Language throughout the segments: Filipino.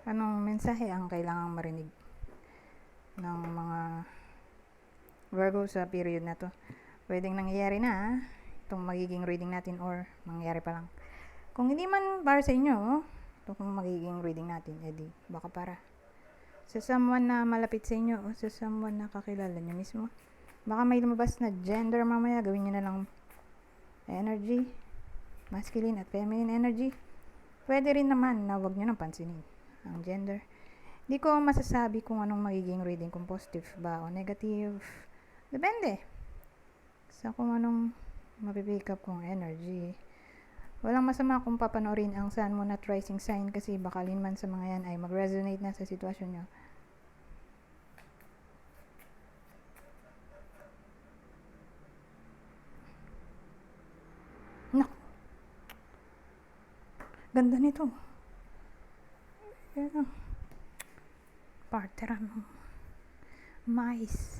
Anong mensahe ang kailangang marinig ng mga Virgo sa period na to? Pwedeng nangyayari na itong magiging reading natin or mangyayari pa lang. Kung hindi man para sa inyo, itong magiging reading natin, edi baka para sa someone na malapit sa inyo o sa someone na kakilala nyo mismo. Baka may lumabas na gender mamaya, gawin nyo na lang energy, masculine at feminine energy. Pwede rin naman na wag nyo nang pansinin ang gender. Hindi ko masasabi kung anong magiging reading, kung positive ba o negative. Depende sa kung anong mapipick up kong energy. Walang masama kung papanoorin ang Sun, Moon at Rising sign kasi baka man sa mga yan ay mag-resonate na sa sitwasyon nyo. Naku, ganda nito. Yan, partner ano, mais.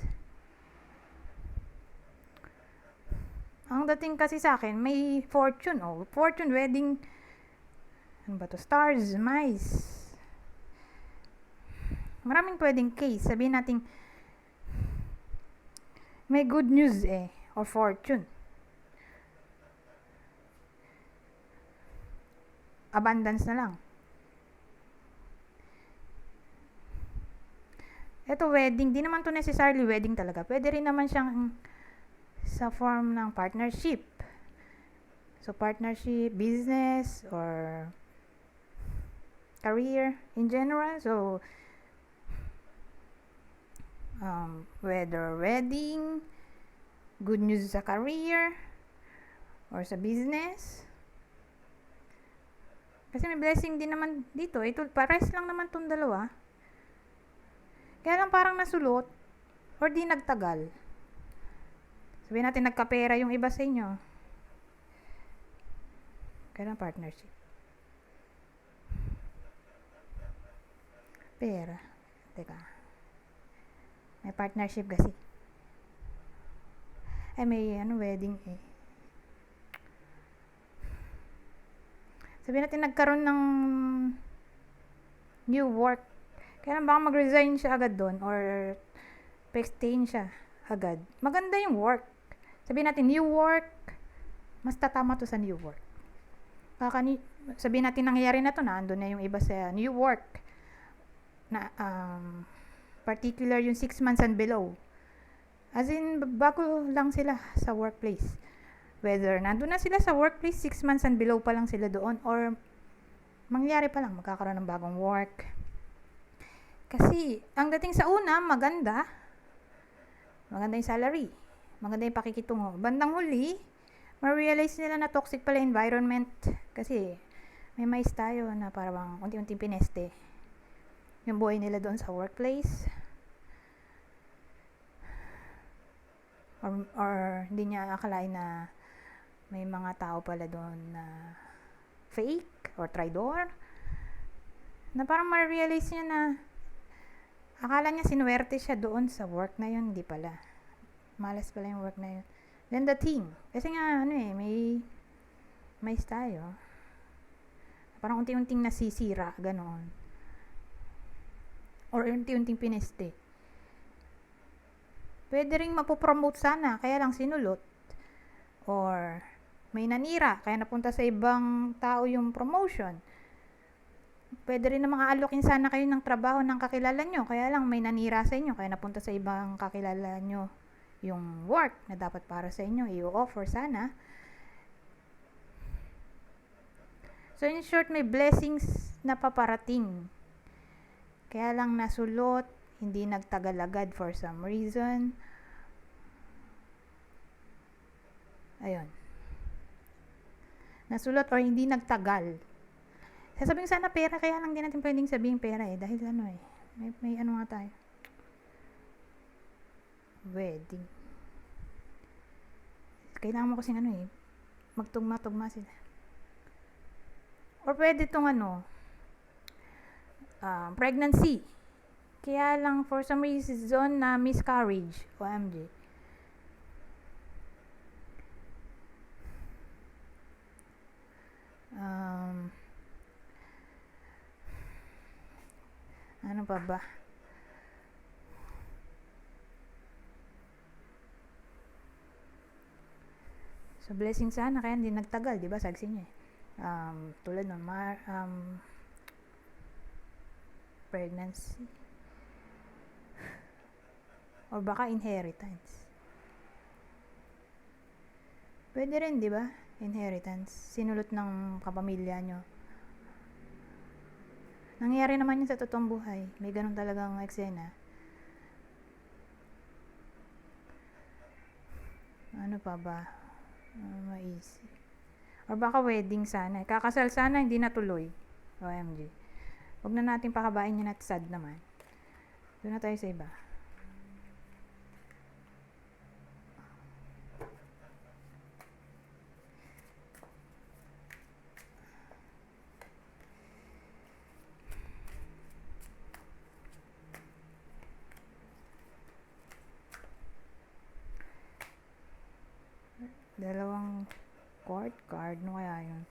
Ang dating kasi sa akin, may fortune, fortune, wedding, ano ba to, stars, mais. Maraming pwedeng case. Sabihin natin, may good news or fortune. Abundance na lang. Ito wedding, di naman to necessarily wedding talaga. Pwede rin naman siyang sa form ng partnership. So partnership, business, or career in general. So whether wedding, good news sa career, or sa business. Kasi may blessing din naman dito. Ito, pares lang naman tong dalawa. Kaya lang parang nasulot or di nagtagal. Sabihin natin nagkapera yung iba sa inyo. Kaya lang partnership. Pera. Teka. May partnership kasi. Ay, may wedding Sabihin natin nagkaroon ng new work. Kaya lang baka mag-resign siya agad doon or pa-extend siya agad. Maganda yung work. Sabihin natin new work, mas tatama to sa new work. Sabihin natin nangyayari na to na andun na yung iba sa new work na particular yung 6 months and below. As in, bago lang sila sa workplace. Whether nandun na sila sa workplace, 6 months and below pa lang sila doon, or mangyari pa lang, magkakaroon ng bagong work. Kasi, ang dating sa una, maganda yung salary, maganda yung pakikitungo. Bandang huli, ma-realize nila na toxic pala environment. Kasi, may mais tayo na parang unti-unting pineste yung buhay nila doon sa workplace. Or hindi niya akalain na may mga tao pala doon na fake or traidor, na parang ma-realize niya na akala niya sinuwerte siya doon sa work na yun, hindi pala, malas pala yung work na yun. Then the thing, kasi nga may tayo, parang unti-unting nasisira, ganoon, or unti-unting pineste. Pwede ring mapopromote sana, kaya lang sinulot, or may nanira, kaya napunta sa ibang tao yung promotion. Pwede rin na mga alokin sana kayo ng trabaho ng kakilala nyo, kaya lang may nanira sa inyo, kaya napunta sa ibang kakilala nyo yung work na dapat para sa inyo, i-offer sana. So in short, may blessings na paparating. Kaya lang nasulot, hindi nagtagal agad for some reason. Ayun. Nasulot or hindi nagtagal. Sasabihin sana pera, kaya lang din natin pwedeng sabihin pera dahil may ano nga tayo. Wedding. Kailangan mo kasing magtugma-tugma sila. Or pwede itong pregnancy. Kaya lang for some reason na miscarriage, OMG. Ano pa ba? So, blessing sana, kaya hindi nagtagal, di ba? Sagsi niya eh. Tulad ng pregnancy. Or baka inheritance. Pwede rin, di ba? Inheritance. Sinulot ng kapamilya nyo. Nangyayari naman yun sa totoong buhay. May ganun talagang eksena. Ano pa ba? Maisip. Or baka wedding sana. Kakasal sana, hindi natuloy. OMG. Huwag na natin pakabain yun at sad naman. Doon na tayo sa iba. Dalawang court card. Ano kaya yun?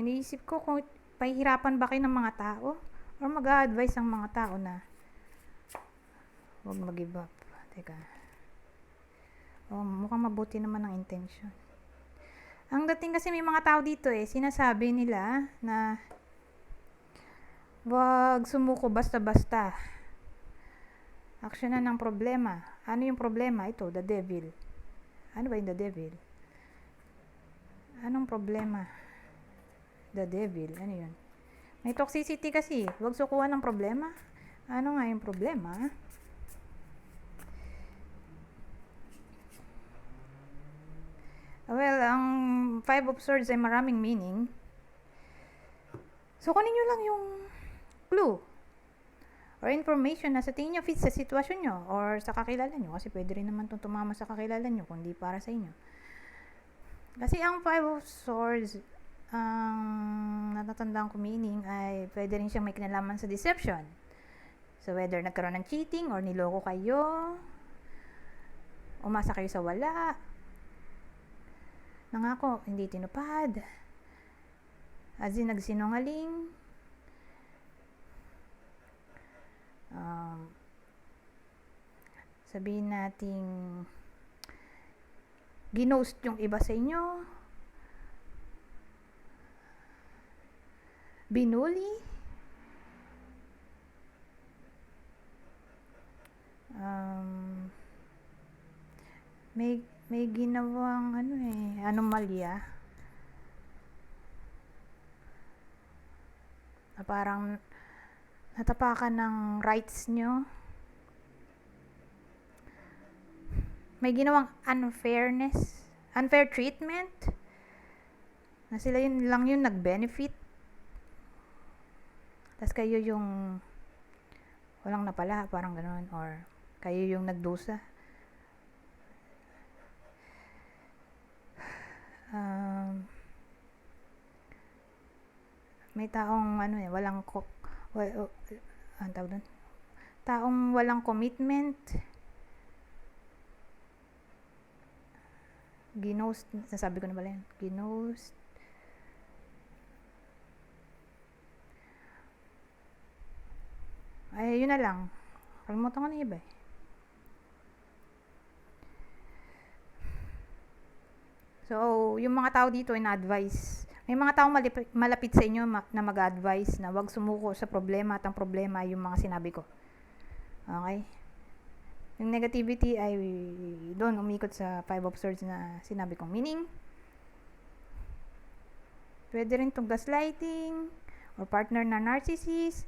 Iniisip ko kung pahihirapan ba kayo ng mga tao or mag-a-advise ang mga tao na huwag mag-give up. Teka. Mukhang mabuti naman ang intention. Ang dating kasi may mga tao dito sinasabi nila na wag sumuko basta-basta. Aksyonan ng problema. Ano yung problema? Ito, the devil. Ano ba yung the devil? Anong problema? The devil. Ano yun? May toxicity kasi. Wag sukuan ng problema. Ano nga yung problema? Well, ang Five of Swords ay maraming meaning. So, kunin nyo lang yung clue or information na sa tingin nyo fit sa sitwasyon nyo or sa kakilala nyo. Kasi pwede rin naman itong tumama sa kakilala nyo kung di para sa inyo. Kasi ang Five of Swords, ang natatandaan ko meaning ay pwede rin siyang may kinalaman sa deception. So, whether nagkaroon ng cheating or niloko kayo, umasa kayo sa wala, nangako, hindi tinupad, as in nagsinungaling, sabihin nating ginost yung iba sa inyo, binuli, may ginawang anomalya na parang natapakan ng rights nyo, may ginawang unfair treatment na sila yun lang yung nag-benefit, tas kayo yung walang napala, parang gano'n, or kayo yung nagdusa. May taong taong walang commitment, ginost, nasabi ko na pala yan, ginost, ay yun na lang, kalimutan ko na iba So, yung mga tao dito na-advise. May mga tao malapit sa inyo na mag-advise na wag sumuko sa problema at ang problema yung mga sinabi ko. Okay? Yung negativity ay doon umikot sa Five of Swords na sinabi kong meaning. Pwede rin itong gaslighting or partner na narcissist,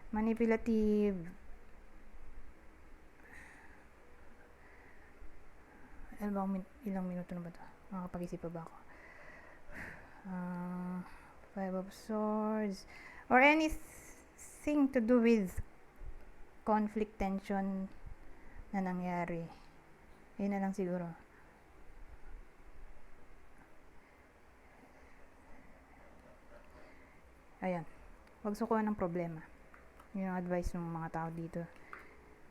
manipulative, ilang minuto na ba ito? Makakapag-isip pa ba ako? Five of Swords or anything to do with conflict, tension na nangyari. Yun na lang siguro. Ayan. Huwag sukuan ng problema. Yun ang advice ng mga tao dito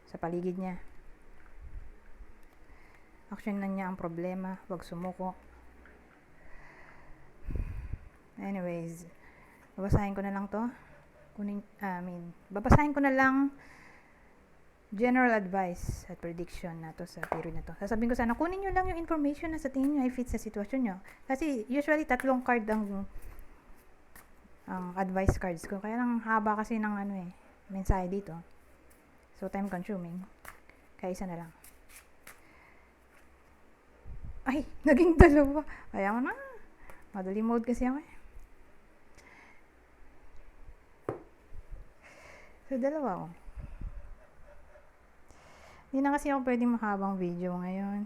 sa paligid niya. Action na niya ang problema. Huwag sumuko. Anyways, babasahin ko na lang to. Babasahin ko na lang general advice at prediction na to sa period na to. Sasabihin ko sana, kunin nyo lang yung information na sa tingin nyo ay fit sa sitwasyon nyo. Kasi usually 3 card ang advice cards ko. Kaya lang haba kasi ng mensahe dito. So, time consuming. Kaya isa na lang. Ay, naging 2. Kaya mo na. Madali mode kasi ako eh. So, 2 oh. Hindi na kasi ako pwedeng mahabang video ngayon.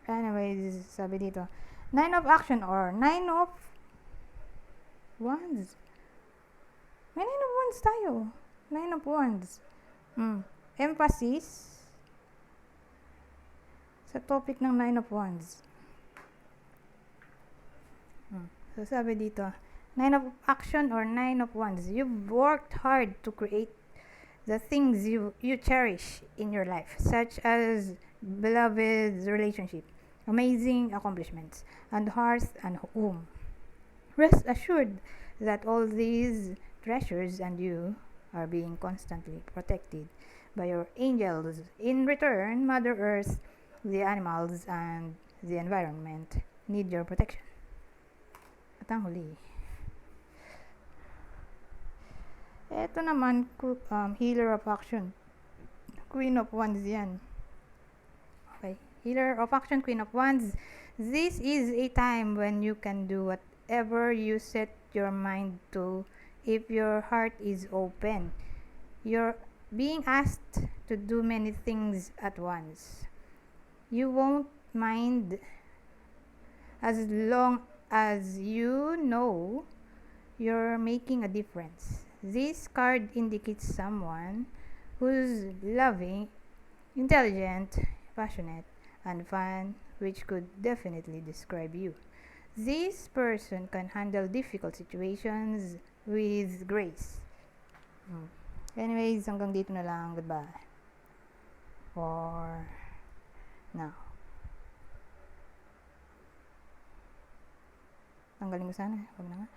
Anyways, sabi dito, 9 of action or 9 of wands. May 9 of wands tayo. 9 of wands. Emphasis sa topic ng 9 of wands. So, sabi dito, 9 of action or 9 of wands. You've worked hard to create the things you cherish in your life, such as beloved relationship, amazing accomplishments, and hearth and home. Rest assured that all these treasures and you are being constantly protected by your angels. In return, Mother Earth, the animals, and the environment need your protection. At ang huli, eto naman, Healer of Action, Queen of Wands yan. Okay, Healer of Action, Queen of Wands. This is a time when you can do whatever you set your mind to if your heart is open. You're being asked to do many things at once. You won't mind as long as you know you're making a difference. This card indicates someone who's loving, intelligent, passionate, and fun, which could definitely describe you. This person can handle difficult situations with grace. Anyways, hanggang dito na lang. Goodbye. For now. Tanggalin ko sana. Huwag na nga.